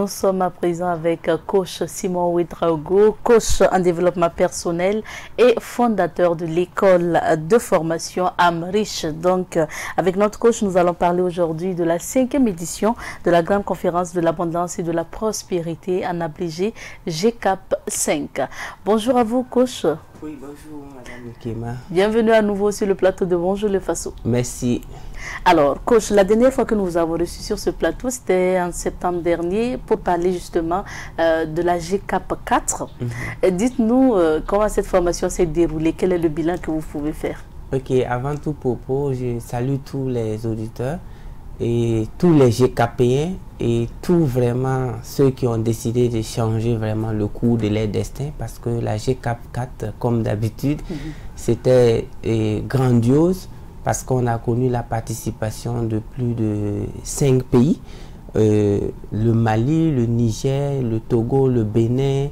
nous sommes à présent avec coach Simon Ouedraogo, coach en développement personnel et fondateur de l'école de formation Amriche. Donc, avec notre coach, nous allons parler aujourd'hui de la 5e édition de la grande conférence de l'abondance et de la prospérité en abrégé GCAP 5. Bonjour à vous, coach. Oui, bonjour, Madame Kema. Bienvenue à nouveau sur le plateau de Bonjour le Faso. Merci. Alors, coach, la dernière fois que nous vous avons reçu sur ce plateau, c'était en septembre dernier pour parler justement de la GCAP 4. Dites-nous comment cette formation s'est déroulée, quel est le bilan que vous pouvez faire? Ok, avant tout propos, je salue tous les auditeurs et tous les GCAPiens et tous vraiment ceux qui ont décidé de changer vraiment le cours de leur destin, parce que la GCAP 4, comme d'habitude, c'était grandiose, parce qu'on a connu la participation de plus de 5 pays, le Mali, le Niger, le Togo, le Bénin,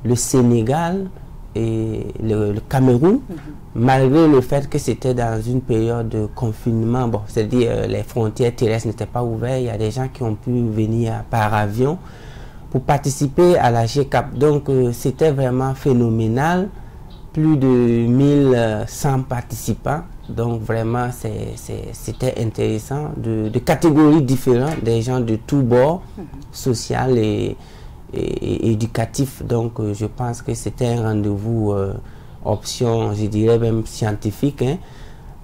le Sénégal et le Cameroun, malgré le fait que c'était dans une période de confinement, bon, c'est-à-dire les frontières terrestres n'étaient pas ouvertes, il y a des gens qui ont pu venir par avion pour participer à la GCAP. Donc c'était vraiment phénoménal, plus de 1100 participants. Donc vraiment c'était intéressant, de catégories différentes, des gens de tous bords, social et éducatif. Donc je pense que c'était un rendez-vous option, je dirais même scientifique, hein.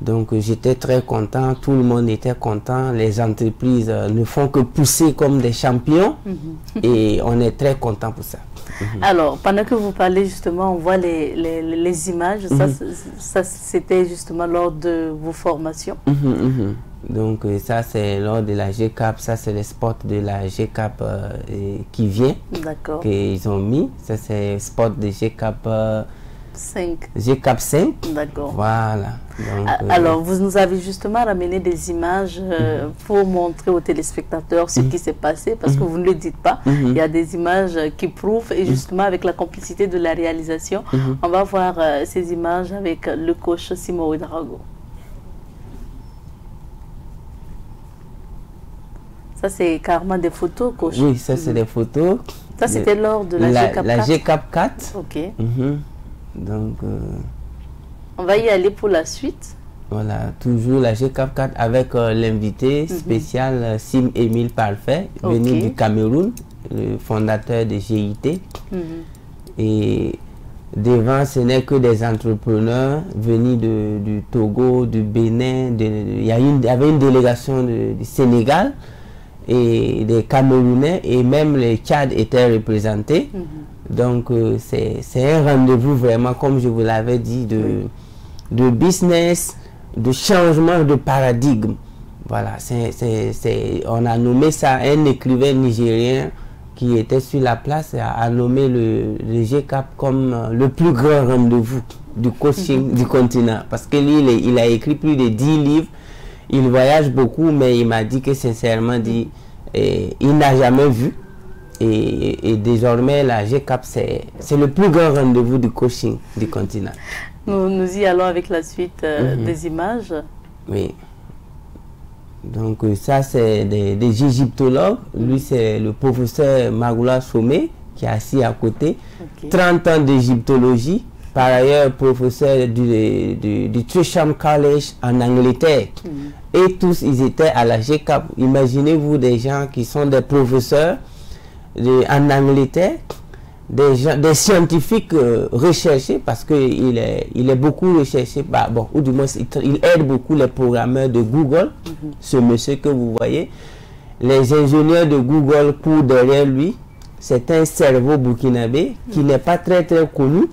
Donc j'étais très content, tout le monde était content, les entreprises ne font que pousser comme des champions et on est très content pour ça. Alors, pendant que vous parlez justement, on voit les images, ça c'était justement lors de vos formations. Donc ça c'est lors de la GCAP, ça c'est les spots de la GCAP qui vient, qu'ils ont mis, ça c'est spot de GCAP 5. GCAP 5. D'accord. Voilà. Donc, alors, vous nous avez justement ramené des images pour montrer aux téléspectateurs ce qui s'est passé, parce que vous ne le dites pas. Il y a des images qui prouvent, et justement avec la complicité de la réalisation, on va voir ces images avec le coach Simon Ouedraogo. Ça, c'est carrément des photos, coach. Oui, ça, c'est des photos. Ça, c'était lors de la GCAP 4. La GCAP 4. Ok. Donc, on va y aller pour la suite. Voilà, toujours la GCAP 4 avec l'invité spécial Sim Émile Parfait, venu du Cameroun, le fondateur de GIT. Et devant, ce n'est que des entrepreneurs venus du Togo, du Bénin. Il y avait une délégation du Sénégal et des Camerounais, et même les Tchad étaient représentés. Donc c'est un rendez-vous vraiment, comme je vous l'avais dit, de business, de changement de paradigme. Voilà, on a nommé ça, un écrivain nigérien qui était sur la place a nommé le GCAP comme le plus grand rendez-vous du coaching du continent. Parce que lui, il a écrit plus de 10 livres, il voyage beaucoup, mais il m'a dit que sincèrement, il n'a jamais vu. Et désormais, la GCAP, c'est le plus grand rendez-vous du coaching du continent. Nous y allons avec la suite des images. Oui. Donc ça, c'est des égyptologues. Lui, c'est le professeur Magoula Somé, qui est assis à côté. 30 ans d'égyptologie. Par ailleurs, professeur du Tresham College en Angleterre. Et tous, ils étaient à la GCAP. Imaginez-vous des gens qui sont des professeurs en Angleterre, des scientifiques recherchés, parce qu'il est beaucoup recherché, ou du moins il aide beaucoup les programmeurs de Google, ce monsieur que vous voyez. Les ingénieurs de Google courent derrière lui. C'est un cerveau burkinabé qui n'est pas très connu,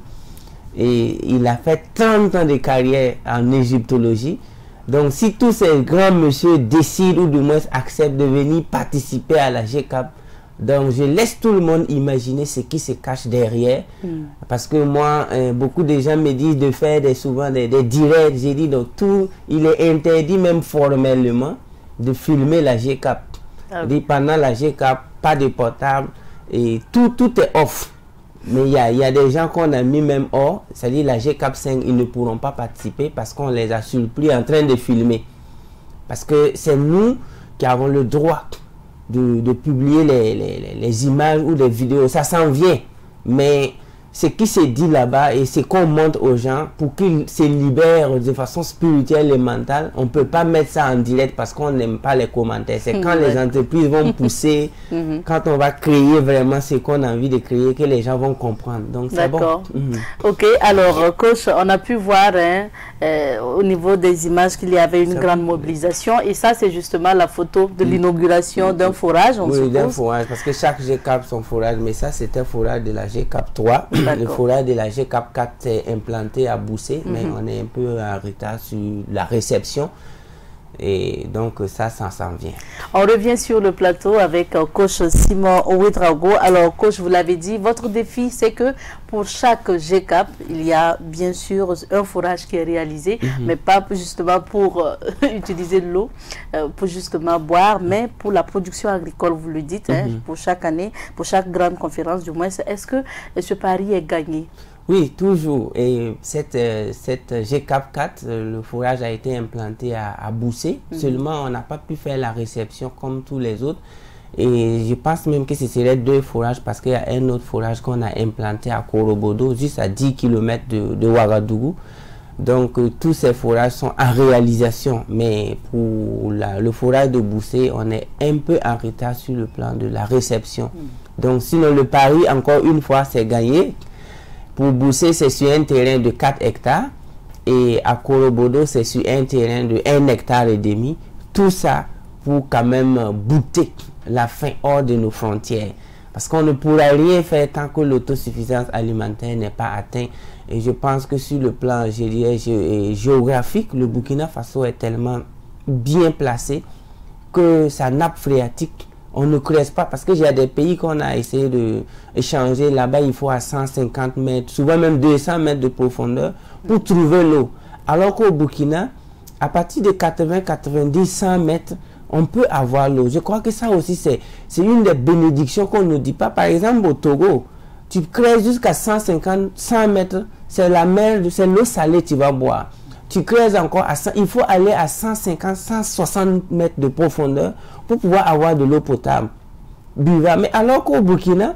et il a fait 30 ans de carrière en égyptologie. Donc si tous ces grands monsieur décident, ou du moins acceptent de venir participer à la GCAP, donc je laisse tout le monde imaginer ce qui se cache derrière. Parce que moi, beaucoup de gens me disent de faire souvent des directs. J'ai dit donc tout, il est interdit même formellement de filmer la GCAP. Pendant la GCAP, pas de portable, et tout est off. Mais il y a des gens qu'on a mis même hors, c'est-à-dire la GCAP 5, ils ne pourront pas participer parce qu'on les a surpris en train de filmer. Parce que c'est nous qui avons le droit de publier les images ou des vidéos. Ça s'en vient. Mais ce qui se dit là-bas et ce qu'on montre aux gens pour qu'ils se libèrent de façon spirituelle et mentale, on ne peut pas mettre ça en direct parce qu'on n'aime pas les commentaires. C'est quand les entreprises vont pousser, quand on va créer vraiment ce qu'on a envie de créer, que les gens vont comprendre. Donc c'est bon. D'accord. Ok, alors coach, on a pu voir au niveau des images qu'il y avait une grande mobilisation et ça c'est justement la photo de l'inauguration d'un forage. Oui, d'un forage parce que chaque GCAP son forage, mais ça c'était un forage de la GCAP 3. Le forage de la GCAP 4 s'est implanté à Boussé, mais on est un peu en retard sur la réception. Et donc ça s'en vient. On revient sur le plateau avec coach Simon Ouedraogo. Alors coach, vous l'avez dit, votre défi c'est que pour chaque GCAP, il y a bien sûr un forage qui est réalisé, mais pas justement pour utiliser de l'eau, pour justement boire, mais pour la production agricole, vous le dites, pour chaque année, pour chaque grande conférence du moins. Est-ce que ce pari est gagné? Oui, toujours. Et cette GCAP 4, le forage a été implanté à Boussé. Seulement, on n'a pas pu faire la réception comme tous les autres. Et je pense même que ce serait 2 forages parce qu'il y a un autre forage qu'on a implanté à Korobodo, juste à 10 km de Ouagadougou. Donc, tous ces forages sont en réalisation. Mais pour le forage de Boussé, on est un peu en retard sur le plan de la réception. Donc, sinon, le pari, encore une fois, c'est gagné. Pour Boussé, c'est sur un terrain de 4 hectares et à Korobodo, c'est sur un terrain de 1,5 hectare. Tout ça pour quand même bouter la faim hors de nos frontières. Parce qu'on ne pourra rien faire tant que l'autosuffisance alimentaire n'est pas atteinte. Et je pense que sur le plan, je dirais, géographique, le Burkina Faso est tellement bien placé que sa nappe phréatique, on ne creuse pas parce qu'il y a des pays qu'on a essayé d'échanger. Là-bas, il faut à 150 mètres, souvent même 200 mètres de profondeur pour trouver l'eau. Alors qu'au Burkina, à partir de 80, 90, 100 mètres, on peut avoir l'eau. Je crois que ça aussi, c'est une des bénédictions qu'on ne dit pas. Par exemple, au Togo, tu creuses jusqu'à 150, 100 mètres, c'est la mer, c'est l'eau salée que tu vas boire. Tu creuses encore à 100, il faut aller à 150, 160 mètres de profondeur pour pouvoir avoir de l'eau potable buvable. Mais alors qu'au Burkina,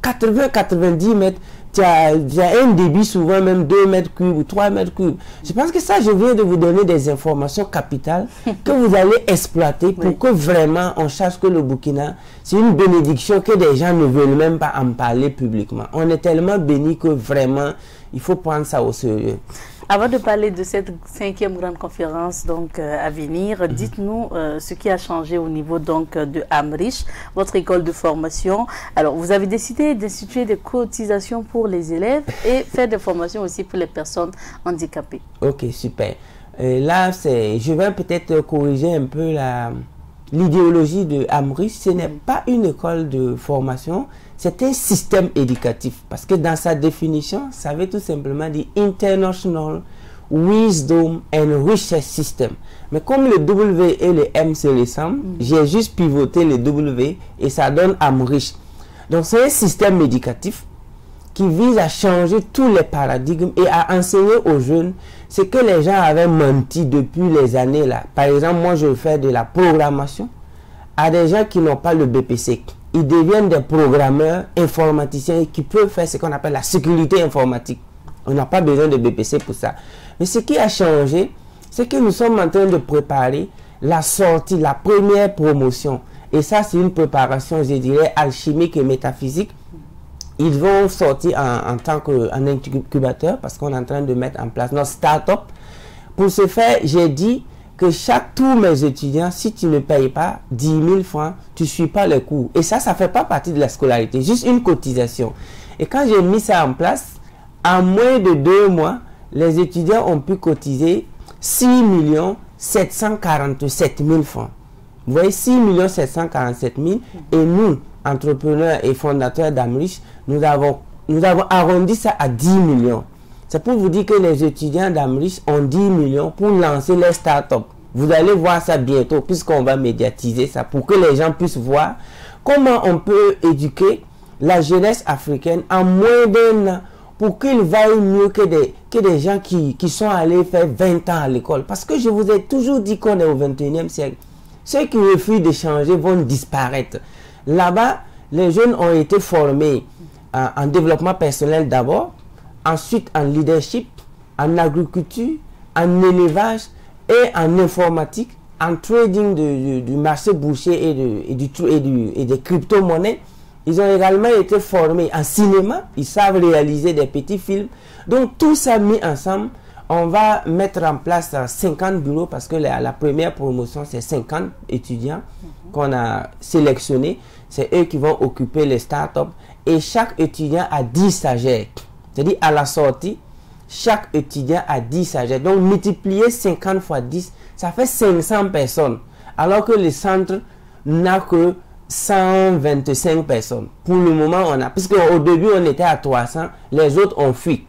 80, 90 mètres, tu as un débit souvent même 2 mètres cubes ou 3 mètres cubes. Je pense que ça, je viens de vous donner des informations capitales que vous allez exploiter pour que vraiment on sache que le Burkina, c'est une bénédiction que des gens ne veulent même pas en parler publiquement. On est tellement béni que vraiment, il faut prendre ça au sérieux. Avant de parler de cette 5e grande conférence donc à venir, dites-nous ce qui a changé au niveau donc de AMRICH, votre école de formation. Alors, vous avez décidé d'instituer des cotisations pour les élèves et faire des formations aussi pour les personnes handicapées. Ok, super. Là, je vais peut-être corriger un peu l'idéologie de AMRICH. Ce n'est pas une école de formation. C'est un système éducatif parce que dans sa définition, ça veut tout simplement dire International Wisdom and Research System. Mais comme le W et le M se ressemblent, j'ai juste pivoté le W et ça donne AMRICH. Donc c'est un système éducatif qui vise à changer tous les paradigmes et à enseigner aux jeunes ce que les gens avaient menti depuis les années là. Par exemple, moi je fais de la programmation à des gens qui n'ont pas le BPC. Ils deviennent des programmeurs informaticiens qui peuvent faire ce qu'on appelle la sécurité informatique. On n'a pas besoin de BPC pour ça. Mais ce qui a changé, c'est que nous sommes en train de préparer la sortie, la première promotion. Et ça, c'est une préparation, je dirais, alchimique et métaphysique. Ils vont sortir en tant qu'un incubateur parce qu'on est en train de mettre en place notre start-up. Pour ce faire, j'ai dit que tous mes étudiants, si tu ne payes pas 10 000 francs, tu ne suis pas les cours. Et ça ne fait pas partie de la scolarité, juste une cotisation. Et quand j'ai mis ça en place, en moins de 2 mois, les étudiants ont pu cotiser 6 747 000 francs. Vous voyez, 6 747 000. Et nous, entrepreneurs et fondateurs d'AMRICH, nous avons arrondi ça à 10 millions. C'est pour vous dire que les étudiants d'AMRICH ont 10 millions pour lancer les startups. Vous allez voir ça bientôt puisqu'on va médiatiser ça pour que les gens puissent voir comment on peut éduquer la jeunesse africaine en moins d'1 an pour qu'ils vaillent mieux que des gens qui sont allés faire 20 ans à l'école. Parce que je vous ai toujours dit qu'on est au 21e siècle. Ceux qui refusent de changer vont disparaître. Là-bas, les jeunes ont été formés en développement personnel d'abord, ensuite en leadership, en agriculture, en élevage et en informatique, en trading du marché boursier et des crypto-monnaies. Ils ont également été formés en cinéma, ils savent réaliser des petits films. Donc tout ça mis ensemble, on va mettre en place 50 bureaux parce que la première promotion, c'est 50 étudiants qu'on a sélectionnés. C'est eux qui vont occuper les startups et chaque étudiant a 10 stagiaires. C'est-à-dire à la sortie, chaque étudiant a 10 stagiaires. Donc multiplier 50 fois 10, ça fait 500 personnes. Alors que le centre n'a que 125 personnes. Pour le moment, on a... Puisque au début, on était à 300, les autres ont fui.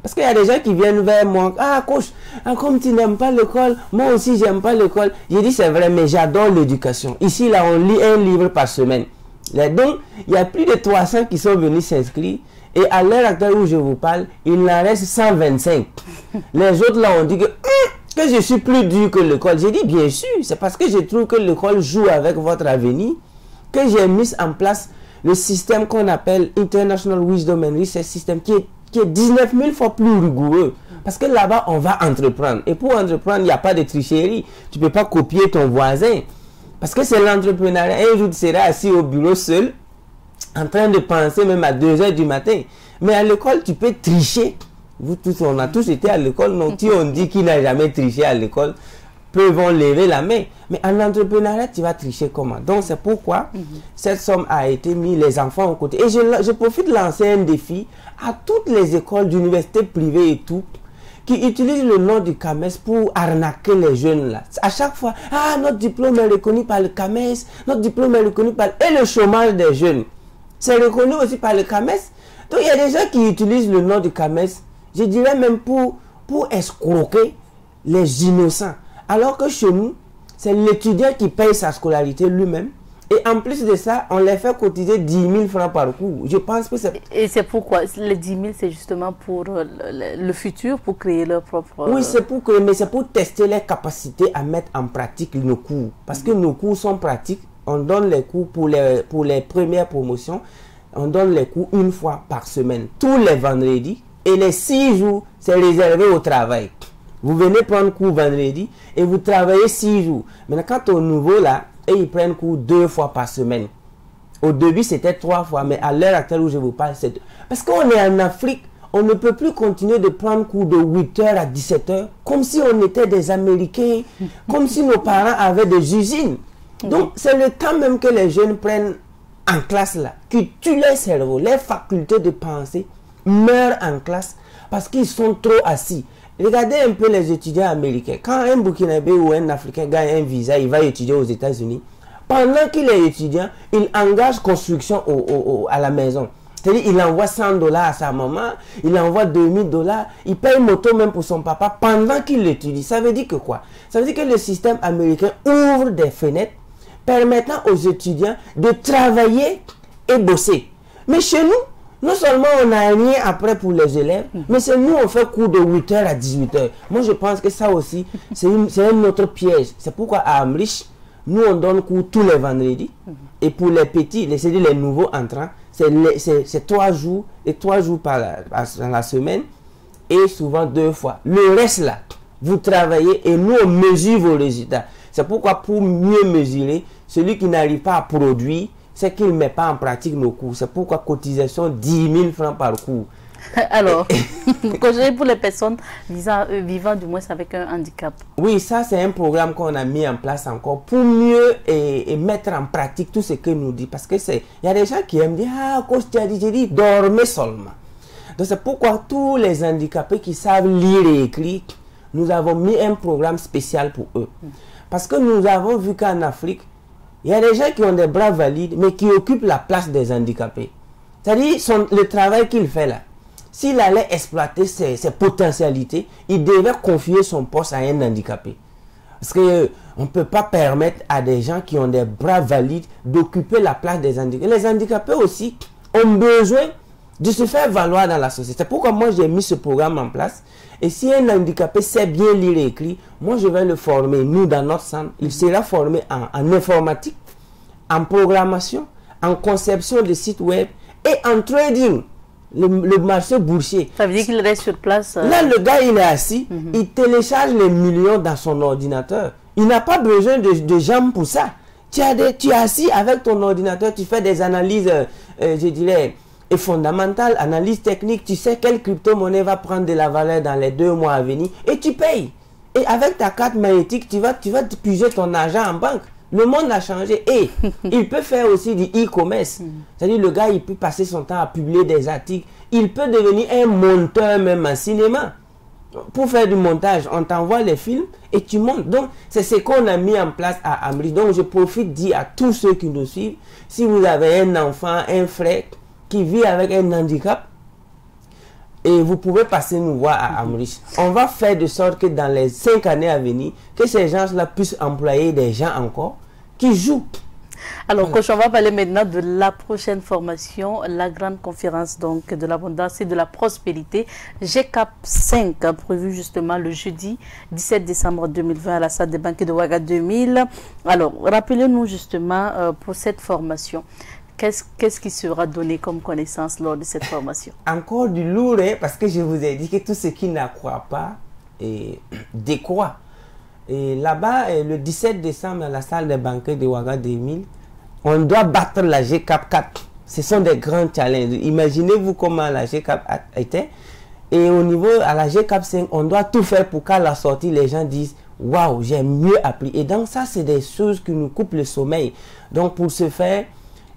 Parce qu'il y a des gens qui viennent vers moi. Ah, coach, comme tu n'aimes pas l'école, moi aussi, j'aime pas l'école. J'ai dit, c'est vrai, mais j'adore l'éducation. Ici, là, on lit un livre par semaine. Donc, il y a plus de 300 qui sont venus s'inscrire. Et à l'heure actuelle où je vous parle, il en reste 125. Les autres, là, ont dit que je suis plus dur que l'école. J'ai dit, bien sûr, c'est parce que je trouve que l'école joue avec votre avenir que j'ai mis en place le système qu'on appelle International Wisdom and Research System, qui est 19 000 fois plus rigoureux. Parce que là-bas, on va entreprendre. Et pour entreprendre, il n'y a pas de tricherie. Tu ne peux pas copier ton voisin. Parce que c'est l'entrepreneuriat. Un jour, tu seras assis au bureau seul, en train de penser même à 2 h du matin. Mais à l'école, tu peux tricher. Vous tous, on a tous été à l'école. Donc, si on dit qu'il n'a jamais triché à l'école, peu vont lever la main. Mais en entrepreneuriat, tu vas tricher comment? Donc, c'est pourquoi cette somme a été mise, les enfants aux côtés. Et je profite de lancer un défi à toutes les écoles d'université privées et tout, qui utilisent le nom du CAMES pour arnaquer les jeunes là. À chaque fois, ah, notre diplôme est reconnu par le CAMES, notre diplôme est reconnu par... Et le chômage des jeunes, c'est reconnu aussi par le CAMES. Donc, il y a des gens qui utilisent le nom du CAMES, je dirais même pour escroquer les innocents. Alors que chez nous, c'est l'étudiant qui paye sa scolarité lui-même. Et en plus de ça, on les fait cotiser 10 000 francs par cours. Je pense que c'est... Et c'est pourquoi les 10 000, c'est justement pour le futur, pour créer leur propre... Oui, c'est pour créer, mais c'est pour tester les capacités à mettre en pratique nos cours. Parce que nos cours sont pratiques. On donne les cours pour les premières promotions. On donne les cours une fois par semaine, tous les vendredis. Et les 6 jours, c'est réservé au travail. Vous venez prendre cours vendredi et vous travaillez 6 jours. Maintenant, quand au nouveau là, et ils prennent cours 2 fois par semaine. Au début, c'était 3 fois, mais à l'heure actuelle où je vous parle, c'est 2. Parce qu'on est en Afrique, on ne peut plus continuer de prendre cours de 8 h à 17 h, comme si on était des Américains, comme si nos parents avaient des usines. Donc, c'est le temps même que les jeunes prennent en classe là, qui tue leur cerveau, les facultés de penser meurent en classe parce qu'ils sont trop assis. Regardez un peu les étudiants américains. Quand un Burkinabé ou un Africain gagne un visa, il va étudier aux États-Unis. Pendant qu'il est étudiant, il engage construction à la maison. C'est-à-dire, il envoie 100 $ à sa maman, il envoie 2000 $, il paye moto même pour son papa pendant qu'il étudie. Ça veut dire que quoi? Ça veut dire que le système américain ouvre des fenêtres permettant aux étudiants de travailler et bosser. Mais chez nous, non seulement on n'a rien après pour les élèves, mais c'est nous on fait cours de 8 h à 18 h. Moi je pense que ça aussi, c'est un autre piège. C'est pourquoi à Amrich, nous on donne cours tous les vendredis. Et pour les petits, c'est-à-dire les nouveaux entrants, c'est 3 jours et 3 jours dans la semaine et souvent 2 fois. Le reste là, vous travaillez et nous on mesure vos résultats. C'est pourquoi pour mieux mesurer, celui qui n'arrive pas à produire, c'est qu'il ne met pas en pratique nos cours. C'est pourquoi cotisation 10 000 francs par cours. Alors, pour les personnes vivant du moins avec un handicap. Oui, ça c'est un programme qu'on a mis en place encore pour mieux et mettre en pratique tout ce que nous dit. Parce que il y a des gens qui aiment dire, ah, coach, tu as dit, j'ai dit, dormez seulement. Donc c'est pourquoi tous les handicapés qui savent lire et écrire, nous avons mis un programme spécial pour eux. Parce que nous avons vu qu'en Afrique, il y a des gens qui ont des bras valides, mais qui occupent la place des handicapés. C'est-à-dire, le travail qu'il fait là, s'il allait exploiter ses potentialités, il devait confier son poste à un handicapé. Parce qu'on ne peut pas permettre à des gens qui ont des bras valides d'occuper la place des handicapés. Les handicapés aussi ont besoin de se faire valoir dans la société. C'est pourquoi moi j'ai mis ce programme en place. Et si un handicapé sait bien lire et écrire, moi je vais le former, nous dans notre centre, il sera formé en informatique, en programmation, en conception de sites web et en trading, le marché boursier. Ça veut dire qu'il reste sur place. Là, le gars, il est assis, il télécharge les millions dans son ordinateur. Il n'a pas besoin de jambes pour ça. Tu es assis avec ton ordinateur, tu fais des analyses, je dirais, fondamentales, analyses techniques. Tu sais quelle crypto-monnaie va prendre de la valeur dans les 2 mois à venir et tu payes. Et avec ta carte magnétique, tu vas puiser ton argent en banque. Le monde a changé et il peut faire aussi du e-commerce. C'est-à-dire le gars, il peut passer son temps à publier des articles. Il peut devenir un monteur même en cinéma. Pour faire du montage, on t'envoie les films et tu montes. Donc, c'est ce qu'on a mis en place à Amrish. Donc, je profite de dire à tous ceux qui nous suivent, si vous avez un enfant, un frère qui vit avec un handicap, et vous pouvez passer nous voir à Amrish. On va faire de sorte que dans les 5 années à venir, que ces gens-là puissent employer des gens encore qui jouent. Alors, coach, on va parler maintenant de la prochaine formation, la grande conférence donc de l'abondance et de la prospérité, GCAP 5, prévu justement le jeudi 17 décembre 2020 à la salle des banquets de Ouaga 2000. Alors, rappelez-nous justement pour cette formation, qu'est-ce qui sera donné comme connaissance lors de cette formation? Encore du lourd, hein, parce que je vous ai dit que tout ce qui n'accroît pas décroît. Et là-bas, le 17 décembre, à la salle des banquets de Ouaga 2000, on doit battre la GCAP 4. Ce sont des grands challenges. Imaginez-vous comment la GCAP était. Et au niveau, à la GCAP 5, on doit tout faire pour qu'à la sortie, les gens disent « Waouh, j'ai mieux appris ». Et donc ça, c'est des choses qui nous coupent le sommeil. Donc pour ce faire,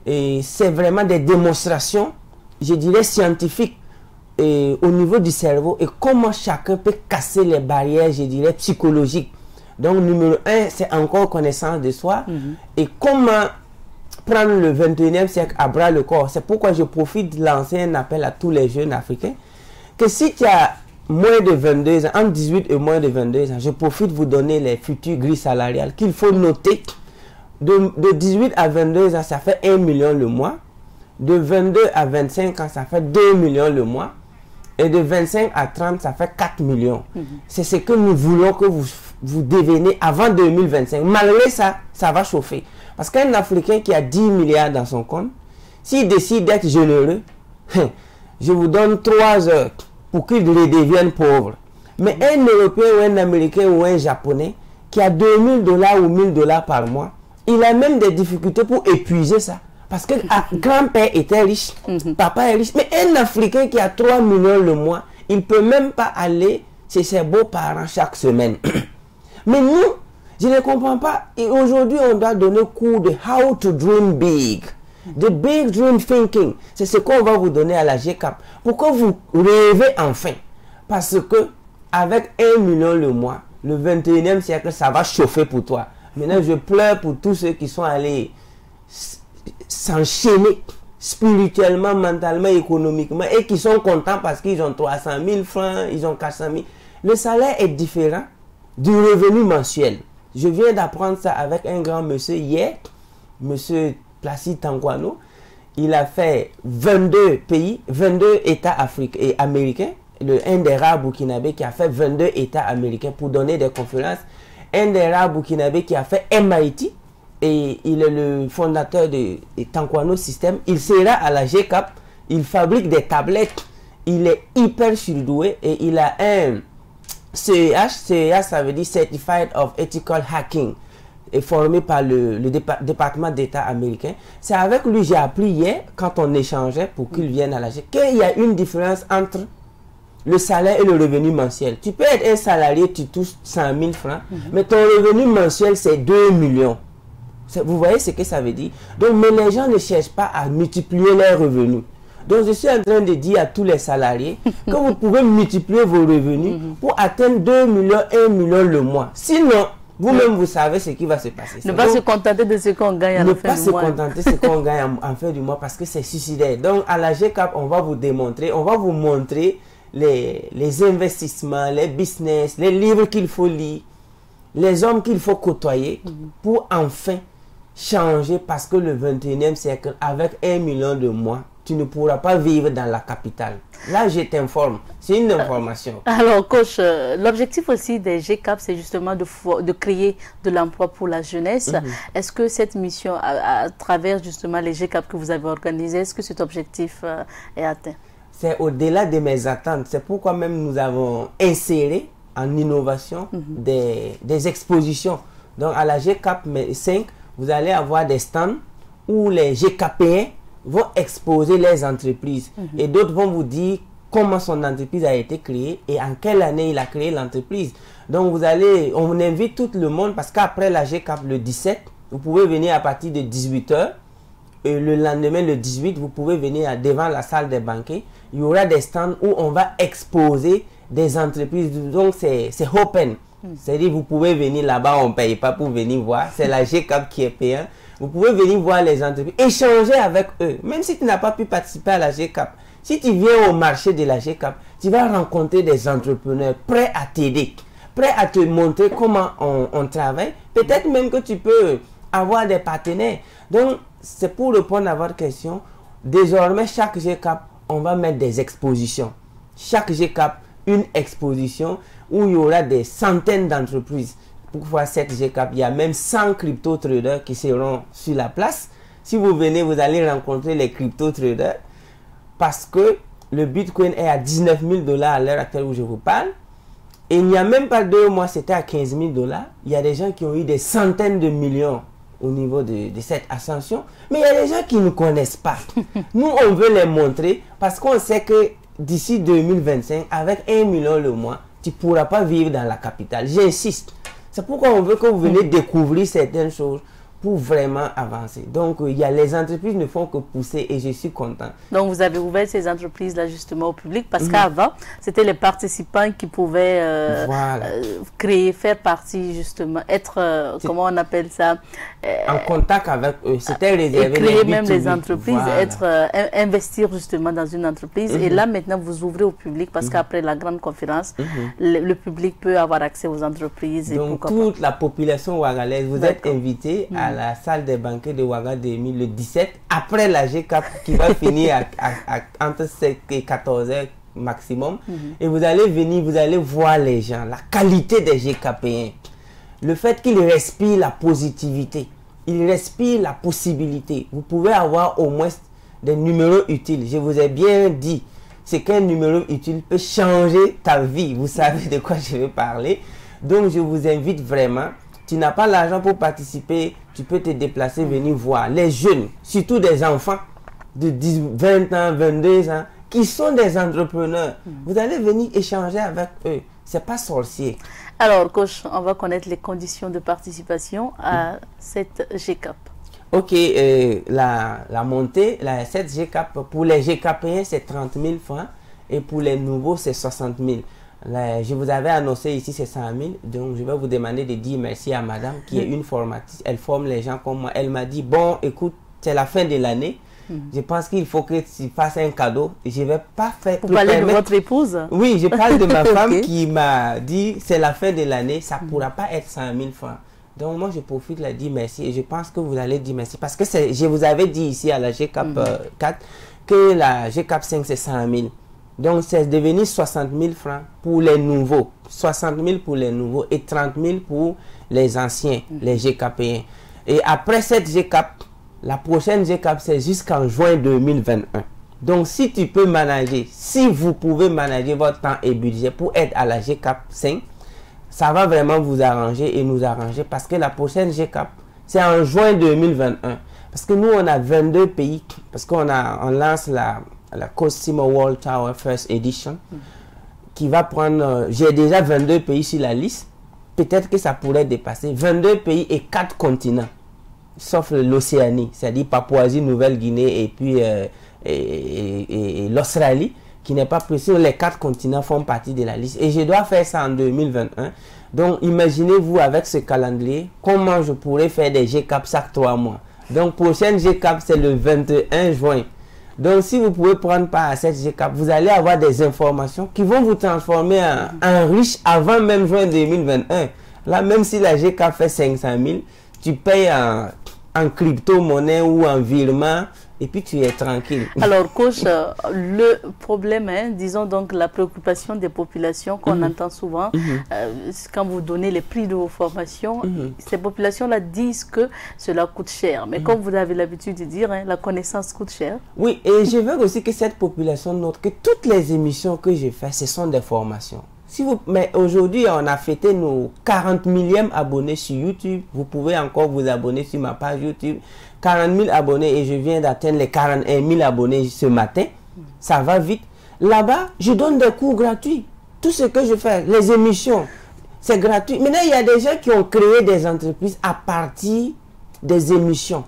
c'est vraiment des démonstrations, je dirais scientifiques, au niveau du cerveau et comment chacun peut casser les barrières, je dirais, psychologiques. Donc, numéro 1, c'est encore connaissance de soi et comment prendre le 21e siècle à bras le corps. C'est pourquoi je profite de lancer un appel à tous les jeunes africains que si tu as moins de 22 ans, entre 18 et moins de 22 ans, je profite de vous donner les futures grilles salariales qu'il faut noter. De 18 à 22 ans, ça fait 1 million le mois. De 22 à 25 ans, ça fait 2 millions le mois. Et de 25 à 30, ça fait 4 millions. C'est ce que nous voulons que vous devenez avant 2025. Malgré ça, ça va chauffer. Parce qu'un Africain qui a 10 milliards dans son compte, s'il décide d'être généreux, je vous donne 3 heures pour qu'il redevienne pauvre. Mais un Européen ou un Américain ou un Japonais qui a 2000 $ ou 1000 $ par mois, il a même des difficultés pour épuiser ça. Parce que grand-père était riche, papa est riche. Mais un Africain qui a 3 millions le mois, il ne peut même pas aller chez ses beaux-parents chaque semaine. Mais nous, je ne comprends pas. Et aujourd'hui, on doit donner cours de how to dream big. The big dream thinking. C'est ce qu'on va vous donner à la GCAP. Pour que vous rêvez enfin. Parce que avec 1 million le mois, le 21e siècle, ça va chauffer pour toi. Maintenant, je pleure pour tous ceux qui sont allés s'enchaîner spirituellement, mentalement, économiquement et qui sont contents parce qu'ils ont 300 000 francs, ils ont 400 000. Le salaire est différent du revenu mensuel. Je viens d'apprendre ça avec un grand monsieur hier, monsieur Placide Tanguano. Il a fait 22 pays, 22 États africains et américains. Un des rares burkinabés qui a fait 22 États américains pour donner des conférences. Un des rares burkinabés qui a fait MIT. Et il est le fondateur de Tanguano System. Il sera à la GCAP. Il fabrique des tablettes. Il est hyper surdoué et il a un CEH. CEH, ça veut dire Certified of Ethical Hacking. Et formé par le département d'État américain. C'est avec lui j'ai appris hier, quand on échangeait pour qu'il vienne à la GCAP, qu'il y a une différence entre le salaire et le revenu mensuel. Tu peux être un salarié, tu touches 100 000 francs, mais ton revenu mensuel c'est 2 millions. Vous voyez ce que ça veut dire? Donc, mais les gens ne cherchent pas à multiplier leurs revenus. Donc, je suis en train de dire à tous les salariés que vous pouvez multiplier vos revenus pour atteindre 2 millions, 1 million le mois. Sinon, vous-même, vous savez ce qui va se passer. Ne pas se contenter de ce qu'on gagne à la fin du mois. Ne pas se contenter de ce qu'on gagne en fin du mois parce que c'est suicidaire. Donc, à la GCAP, on va vous démontrer, on va vous montrer les investissements, les business, les livres qu'il faut lire, les hommes qu'il faut côtoyer pour enfin changer parce que le 21e siècle, avec 1 million de mois, tu ne pourras pas vivre dans la capitale. Là, je t'informe. C'est une information. Alors, coach, l'objectif aussi des GCAP, c'est justement de créer de l'emploi pour la jeunesse. Est-ce que cette mission, à travers justement les GCAP que vous avez organisés, est-ce que cet objectif est atteint? C'est au-delà de mes attentes. C'est pourquoi même nous avons inséré en innovation des expositions. Donc, à la GCAP 5, vous allez avoir des stands où les GCAPiens vont exposer les entreprises. Et d'autres vont vous dire comment son entreprise a été créée et en quelle année il a créé l'entreprise. Donc, on invite tout le monde parce qu'après la GCAP le 17, vous pouvez venir à partir de 18 h. Et le lendemain, le 18, vous pouvez venir devant la salle des banquets. Il y aura des stands où on va exposer des entreprises. Donc, c'est open. C'est-à-dire, vous pouvez venir là-bas, on ne paye pas pour venir voir. C'est la GCAP qui est payante. Vous pouvez venir voir les entreprises, échanger avec eux. Même si tu n'as pas pu participer à la GCAP, si tu viens au marché de la GCAP, tu vas rencontrer des entrepreneurs prêts à t'aider, prêts à te montrer comment on travaille. Peut-être même que tu peux avoir des partenaires. Donc, c'est pour répondre à votre question. Désormais, chaque GCAP, on va mettre des expositions. Chaque GCAP, une exposition où il y aura des centaines d'entreprises. Pourquoi cette GCAP? Il y a même 100 crypto-traders qui seront sur la place. Si vous venez, vous allez rencontrer les crypto-traders parce que le Bitcoin est à 19 000 $ à l'heure actuelle où je vous parle. Et il n'y a même pas 2 mois, c'était à 15 000 $. Il y a des gens qui ont eu des centaines de millions au niveau de cette ascension. Mais il y a des gens qui ne connaissent pas. Nous, on veut les montrer parce qu'on sait que d'ici 2025, avec 1 million le mois, tu ne pourras pas vivre dans la capitale. J'insiste. C'est pourquoi on veut que vous venez découvrir certaines choses pour vraiment avancer. Donc, les entreprises ne font que pousser et je suis content. Donc, vous avez ouvert ces entreprises-là justement au public parce qu'avant, c'était les participants qui pouvaient créer, faire partie justement, être, comment on appelle ça, en contact avec eux. C'était réservé. Et créer même les entreprises, investir justement dans une entreprise. Et là, maintenant, vous ouvrez au public parce qu'après la grande conférence, le public peut avoir accès aux entreprises. Donc, toute la population ouagalaise, vous êtes invités à la salle des banquets de Ouagadougou le 17, après la GCAP qui va finir entre 7 et 14 heures maximum. Et vous allez venir, vous allez voir les gens, la qualité des GCAPiens, le fait qu'ils respirent la positivité, ils respirent la possibilité. Vous pouvez avoir au moins des numéros utiles. Je vous ai bien dit, c'est qu'un numéro utile peut changer ta vie. Vous savez de quoi je vais parler. Donc, je vous invite vraiment. Tu n'as pas l'argent pour participer, tu peux te déplacer, venir voir. Les jeunes, surtout des enfants de 20 ans, 22 ans, qui sont des entrepreneurs. Vous allez venir échanger avec eux. Ce n'est pas sorcier. Alors, coach, on va connaître les conditions de participation à cette GCAP. Ok, la montée, cette GCAP, pour les GCAPiens, c'est 30 000 francs et pour les nouveaux, c'est 60 000. Je vous avais annoncé ici, c'est 100 000. Donc, je vais vous demander de dire merci à madame qui est une formatrice. Elle forme les gens comme moi. Elle m'a dit, bon, écoute, c'est la fin de l'année. Je pense qu'il faut que tu fasses un cadeau. Je ne vais pas faire... Vous parlez de votre épouse? Oui, je parle de ma femme qui m'a dit, c'est la fin de l'année, ça ne pourra pas être 100 000 francs. Donc, moi, je profite de la dire merci et je pense que vous allez dire merci. Parce que je vous avais dit ici à la GCAP 4 que la GCAP 5, c'est 100 000. Donc, c'est devenu 60 000 francs pour les nouveaux. 60 000 pour les nouveaux et 30 000 pour les anciens, les GCAPiens. Et après cette GCAP, la prochaine GCAP, c'est jusqu'en juin 2021. Donc, si tu peux manager, si vous pouvez manager votre temps et budget pour être à la GCAP 5, ça va vraiment vous arranger et nous arranger parce que la prochaine GCAP, c'est en juin 2021. Parce que nous, on a 22 pays, parce qu'on lance la Cosimo World Tower First Edition, qui va prendre, j'ai déjà 22 pays sur la liste, peut-être que ça pourrait dépasser, 22 pays et 4 continents, sauf l'Océanie, c'est-à-dire Papouasie, Nouvelle-Guinée et puis et l'Australie, qui n'est pas précis. Les 4 continents font partie de la liste et je dois faire ça en 2021. Donc imaginez-vous avec ce calendrier comment je pourrais faire des GCAP chaque 3 mois. Donc prochaine GCAP c'est le 21 juin. Donc si vous pouvez prendre part à cette GCAP, vous allez avoir des informations qui vont vous transformer en riche avant même juin 2021. Là, même si la GCAP fait 500 000, tu payes en crypto-monnaie ou en virement et puis tu es tranquille. Alors, coach, le problème, hein, disons donc la préoccupation des populations qu'on entend souvent, quand vous donnez les prix de vos formations, ces populations-là disent que cela coûte cher. Mais comme vous avez l'habitude de dire, hein, la connaissance coûte cher. Oui, et je veux aussi que cette population note que toutes les émissions que j'ai faites, ce sont des formations. Mais aujourd'hui, on a fêté nos 40 millième abonnés sur YouTube. Vous pouvez encore vous abonner sur ma page YouTube. 40 000 abonnés et je viens d'atteindre les 41 000 abonnés ce matin. Ça va vite. Là-bas, je donne des cours gratuits. Tout ce que je fais, les émissions, c'est gratuit. Maintenant, il y a des gens qui ont créé des entreprises à partir des émissions.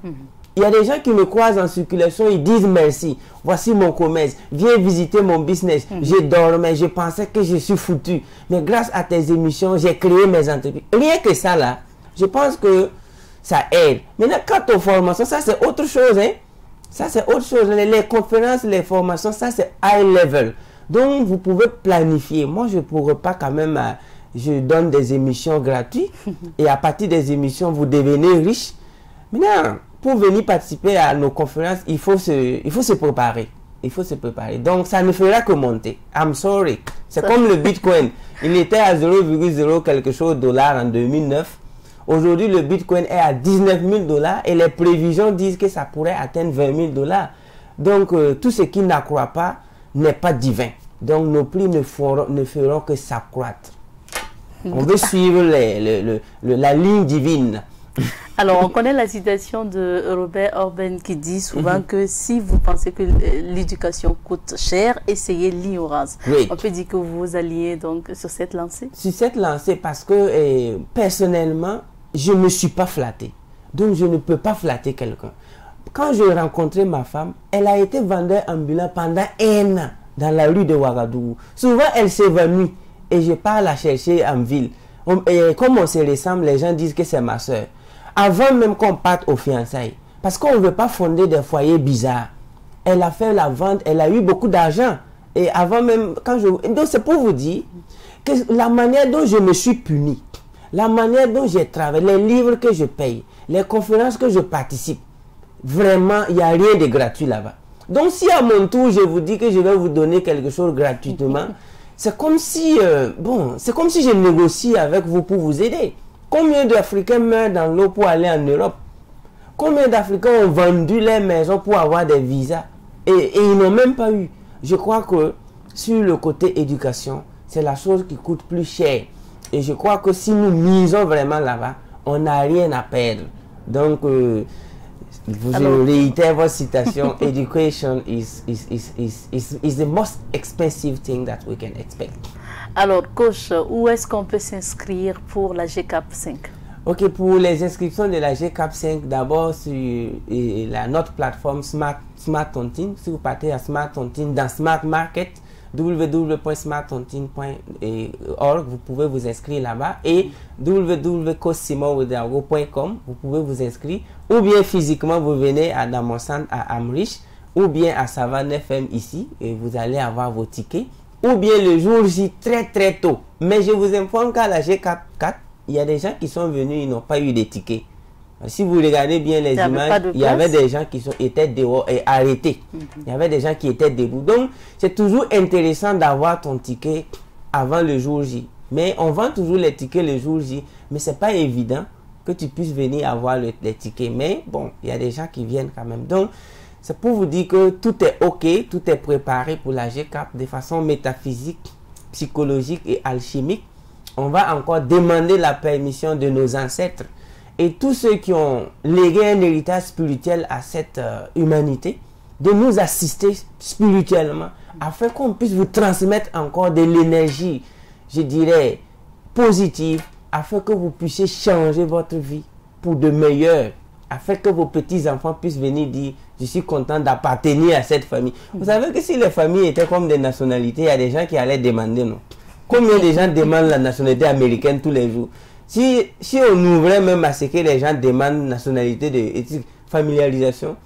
Il y a des gens qui me croisent en circulation, ils disent merci. Voici mon commerce, viens visiter mon business. Je dormais, je pensais que je suis foutu. Mais grâce à tes émissions, j'ai créé mes entreprises. Rien que ça là, je pense que ça aide. Maintenant, quant aux formations, ça c'est autre chose. Hein? Ça c'est autre chose. Les conférences, les formations, ça c'est high level. Donc vous pouvez planifier. Moi, je ne pourrais pas quand même... je donne des émissions gratuites. Et à partir des émissions, vous devenez riche. Maintenant... pour venir participer à nos conférences, il faut se préparer. Il faut se préparer. Donc, ça ne fera que monter. I'm sorry. C'est comme le Bitcoin. Il était à 0,0 quelque chose dollars en 2009. Aujourd'hui, le Bitcoin est à 19 000 dollars et les prévisions disent que ça pourrait atteindre 20 000 dollars. Donc, tout ce qui n'accroît pas n'est pas divin. Donc, nos prix ne feront que s'accroître. On veut suivre la ligne divine. Alors, on connaît la citation de Robert Orben qui dit souvent que si vous pensez que l'éducation coûte cher, essayez l'ignorance. Oui. On peut dire que vous alliez donc sur cette lancée. Sur cette lancée parce que personnellement, je ne me suis pas flatté. Donc, je ne peux pas flatter quelqu'un. Quand j'ai rencontré ma femme, elle a été vendeur ambulant pendant 1 an dans la rue de Ouagadougou. Souvent, elle s'évanouit et je pars la chercher en ville. Et comme on se ressemble, les gens disent que c'est ma soeur. Avant même qu'on parte aux fiançailles. Parce qu'on ne veut pas fonder des foyers bizarres. Elle a fait la vente, elle a eu beaucoup d'argent. Et avant même, donc c'est pour vous dire que la manière dont je me suis puni, la manière dont j'ai travaillé, les livres que je paye, les conférences que je participe, vraiment, il n'y a rien de gratuit là-bas. Donc si à mon tour, je vous dis que je vais vous donner quelque chose gratuitement, c'est comme si, c'est comme si je négocie avec vous pour vous aider. Combien d'Africains meurent dans l'eau pour aller en Europe? Combien d'Africains ont vendu les maisons pour avoir des visas? Et ils n'ont même pas eu. Je crois que sur le côté éducation, c'est la chose qui coûte plus cher. Et je crois que si nous misons vraiment là-bas, on n'a rien à perdre. Donc, je réitère votre citation. Education is the most expensive thing that we can expect. Alors, coach, où est-ce qu'on peut s'inscrire pour la GCAP 5? Ok, pour les inscriptions de la GCAP 5, d'abord sur notre plateforme Smart Tontine. Si vous partez à Smart Tontine dans Smart Market, www.smarttontine.org, vous pouvez vous inscrire là-bas, et www.coachsimonouedraogo.com, vous pouvez vous inscrire, ou bien physiquement vous venez dans mon centre à Amrich, ou bien à Savane FM ici, et vous allez avoir vos tickets, ou bien le jour J très tôt. Mais je vous informe qu'à la GCAP 4, il y a des gens qui sont venus, ils n'ont pas eu de tickets. Si vous regardez bien les images, il y avait des gens qui étaient dehors et arrêtés. Il y avait des gens qui étaient debout. Donc, c'est toujours intéressant d'avoir ton ticket avant le jour J. Mais on vend toujours les tickets le jour J. Mais ce n'est pas évident que tu puisses venir avoir les tickets. Mais bon, il y a des gens qui viennent quand même. Donc, c'est pour vous dire que tout est OK, tout est préparé pour la GCAP de façon métaphysique, psychologique et alchimique. On va encore demander la permission de nos ancêtres et tous ceux qui ont légué un héritage spirituel à cette humanité, de nous assister spirituellement afin qu'on puisse vous transmettre encore de l'énergie, je dirais, positive, afin que vous puissiez changer votre vie pour de meilleur, afin que vos petits-enfants puissent venir dire « Je suis content d'appartenir à cette famille ». Vous savez que si les familles étaient comme des nationalités, il y a des gens qui allaient demander, non? Combien de gens demandent la nationalité américaine tous les jours? Si on ouvrait même à ce que les gens demandent nationalité de familiarisation,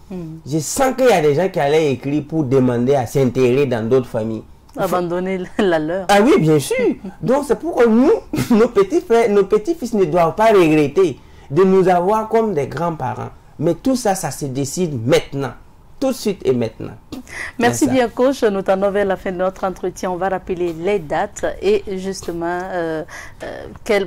je sens qu'il y a des gens qui allaient écrire pour demander à s'intégrer dans d'autres familles. Abandonner la leur. Ah oui, bien sûr. Donc c'est pourquoi nous, nos petits frères, nos petits-fils ne doivent pas regretter de nous avoir comme des grands-parents. Mais tout ça, ça se décide maintenant. tout de suite et maintenant. Merci bien, coach. Nous t'en vers la fin de notre entretien. On va rappeler les dates et justement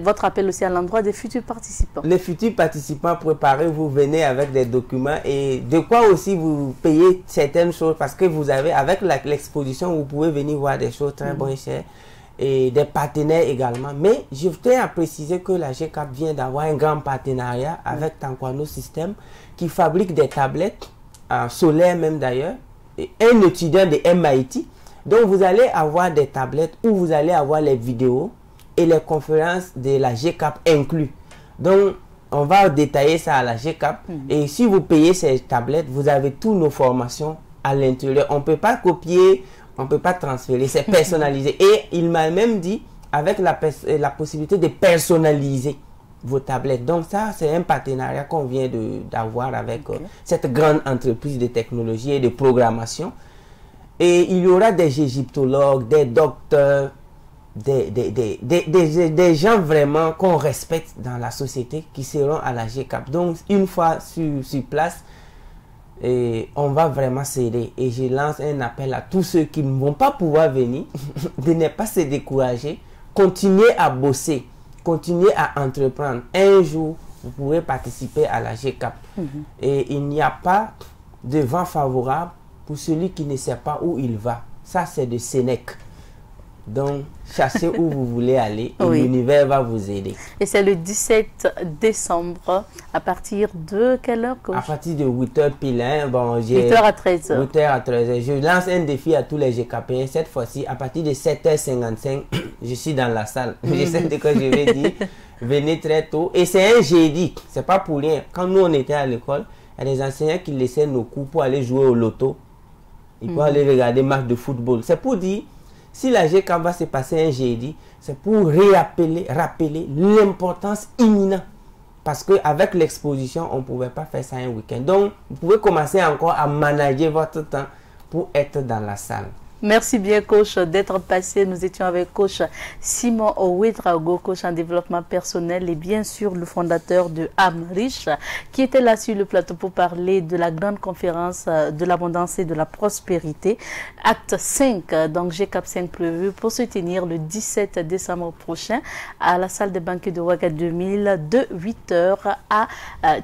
votre appel aussi à l'endroit des futurs participants. Les futurs participants, préparez-vous, venez avec des documents et de quoi aussi vous payez certaines choses parce que vous avez, avec l'exposition, vous pouvez venir voir des choses très bonnes chères et des partenaires également. Mais je tiens à préciser que la GCAP vient d'avoir un grand partenariat avec Tankwano System qui fabrique des tablettes solaires même d'ailleurs. Un étudiant de MIT. Donc vous allez avoir des tablettes où vous allez avoir les vidéos et les conférences de la GCAP inclus. Donc on va détailler ça à la GCAP. Et si vous payez ces tablettes, vous avez toutes nos formations à l'intérieur. On ne peut pas copier, on ne peut pas transférer, c'est personnalisé. Et il m'a même dit avec la possibilité de personnaliser vos tablettes. Donc ça, c'est un partenariat qu'on vient d'avoir avec cette grande entreprise de technologie et de programmation. Et il y aura des égyptologues, des docteurs, des gens vraiment qu'on respecte dans la société qui seront à la GCAP. Donc une fois sur place, on va vraiment s'aider. Et je lance un appel à tous ceux qui ne vont pas pouvoir venir de ne pas se décourager, continuer à bosser. Continuez à entreprendre. Un jour, vous pourrez participer à la GCAP. Et il n'y a pas de vent favorable pour celui qui ne sait pas où il va. Ça, c'est de Sénèque. Donc, chassez où vous voulez aller et l'univers va vous aider. Et c'est le 17 décembre, à partir de quelle heure, coach? À partir de 8h pile. Bon, 8h à 13h. 8h à 13h. Je lance un défi à tous les GCAPiens. Cette fois-ci, à partir de 7h55, je suis dans la salle. Je sais de quoi je vais dire. Venez très tôt. Et c'est un jeudi. C'est pas pour rien. Quand nous, on était à l'école, il y a des enseignants qui laissaient nos cours pour aller jouer au loto. Ils peuvent aller regarder des matchs de football. C'est pour dire... Si la GCAP va se passer un jeudi, c'est pour rappeler l'importance imminente. Parce qu'avec l'exposition, on ne pouvait pas faire ça un week-end. Donc, vous pouvez commencer encore à manager votre temps pour être dans la salle. Merci bien, coach, d'être passé. Nous étions avec coach Simon Ouedraogo, coach en développement personnel et bien sûr le fondateur de Amrish, qui était là sur le plateau pour parler de la grande conférence de l'abondance et de la prospérité. Acte 5, donc GCAP 5 prévu pour se tenir le 17 décembre prochain à la salle des banquets de Ouaga 2000 de 8h à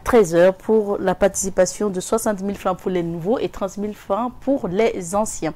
13h pour la participation de 60 000 francs pour les nouveaux et 30 000 francs pour les anciens.